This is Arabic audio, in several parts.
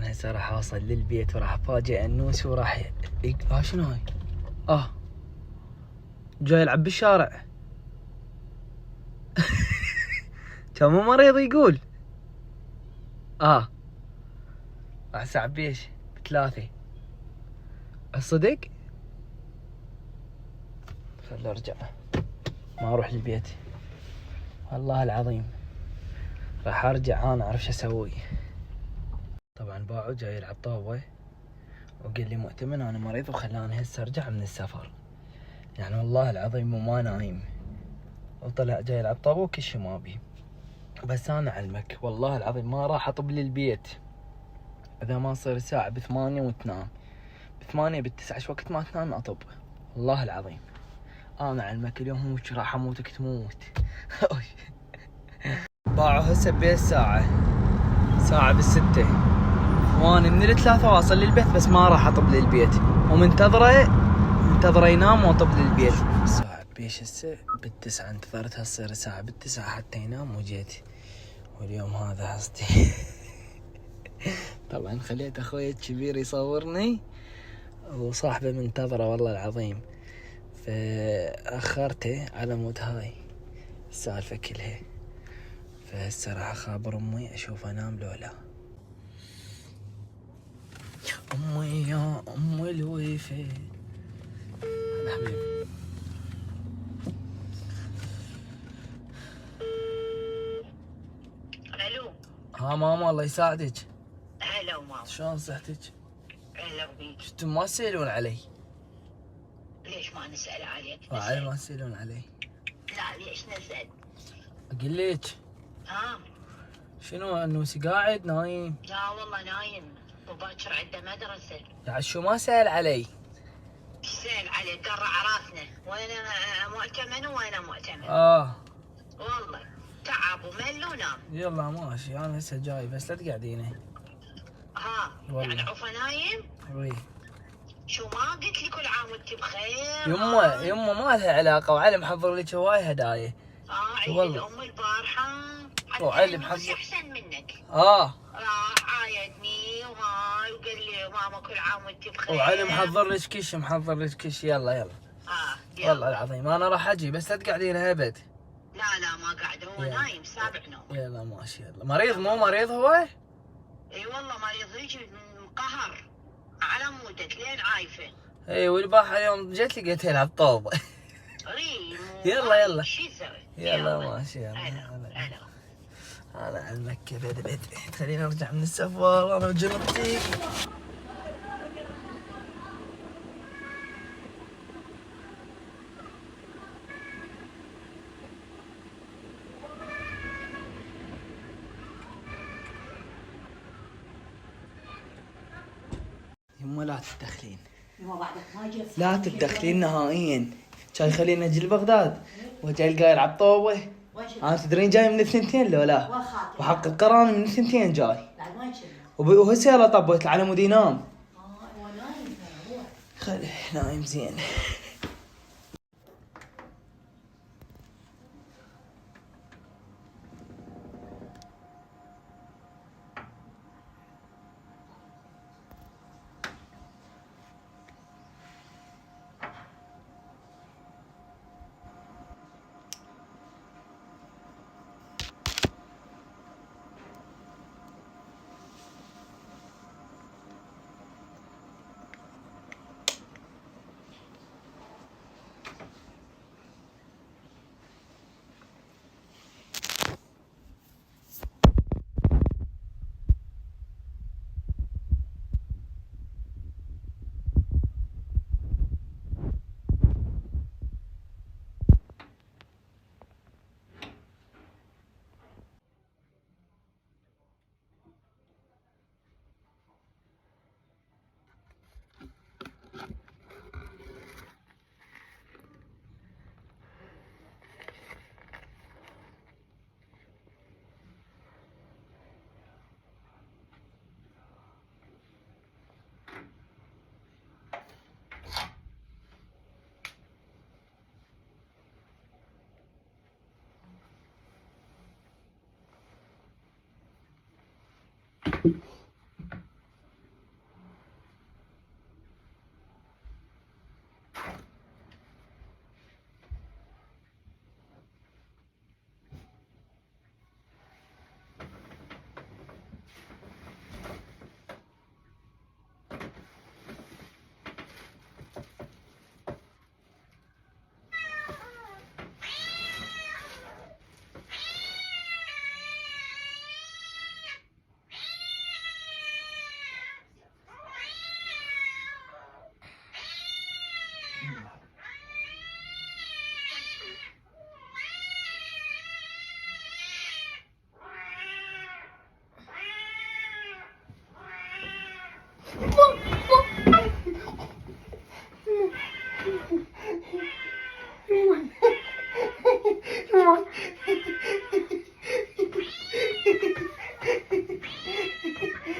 انا هسه راح اوصل للبيت وراح افاجئ انوسي وراح شنو هاي؟ جاي يلعب بالشارع. كان مو مريض يقول. راح اسحب بيش ب3. الصدق؟ خل ارجع ما اروح للبيت والله العظيم. راح ارجع انا اعرف شو اسوي. طبعا باعو جاي يلعب طاوة وقال لي مؤتمن انا مريض وخلاني هسه ارجع من السفر. يعني والله العظيم وما نايم. وطلع جاي يلعب طاوة وكل شي ما بي. بس انا اعلمك والله العظيم ما راح اطب للبيت اذا ما تصير الساعة ب8 وتنام. ب8 ب9 شو وقت ما تنام اطب. والله العظيم. انا اعلمك اليوم وش راح اموتك تموت. باعوا هسه بيه ساعة ب6 وانا من 3 واصل للبيت بس ما راح اطب للبيت ومنتظره ينام واطب للبيت. ساعة بيش هسه ب9 انتظرتها تصير الساعة ب9 حتى ينام وجيت. واليوم هذا حصتي. طبعا خليت اخوي الكبير يصورني وصاحبه منتظره والله العظيم. فاخرته على مود هاي السالفة كلها. فهسه راح اخابر امي اشوف انام لو لا. امي يا ام الويفي. هلا حبيبي. الو. ماما الله يساعدك. هلا وماما. شلون صحتك؟ هلا بيك. انتم ما تسألون علي؟ ليش ما نسأل عليك؟ علي ما تسألون علي. لا ليش نسأل؟ اقول لك شنو انوسي قاعد نايم؟ لا والله نايم وباكر عنده مدرسة. يعني شو ما سأل علي؟ ايش سأل عليك؟ قرع راسنا وين مؤتمن وين مؤتمن. والله تعب ومل ونام. يلا ماشي انا هسه جاي بس لا تقعديني. يعني عفا نايم؟ وي. شو ما قلت لي كل عام وانت بخير؟ يمه ما لها علاقة وعلي محضر لك هواي هدايا. عيد الام البارحة. وعلي محضر محضر احسن منك. راح عايدني وهاي وقال لي ماما كل عام وانت بخير. وعلي محضر لك كش يلا. والله العظيم انا راح اجي بس لا تقعدين ابد. لا ما قاعد هو نايم سابع نوم. يلا ماشي يلا. مريض مو مريض هو؟ اي والله مريض يجي قهر على مودك لين عايفه. اي والبارحه اليوم جيت لقيت يلعب طوبه. يلا شو يسوي؟ يلا ماشي يلا. انا على المكة بد خلينا نرجع من السفر انا وجنطتي. يما لا تتدخلين. لا تتدخلين نهائيا. كان يخلينا نجي لبغداد وجاي القايل يلعب طوبه. انا تدرين جاي من الثنتين لو لا. وحق القران من الثنتين جاي. وهسه يلا طبيت على مود ينام. خليه نايم زين.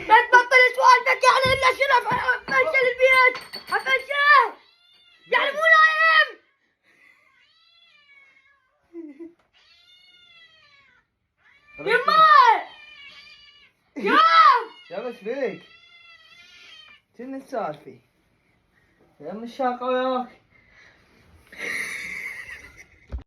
لا تبطل سوالفك يعني الا شرف افنشل البيت افنشه يعني مو نايم. يما يا بس فيك شنو السالفة؟ يا الشاقة وياك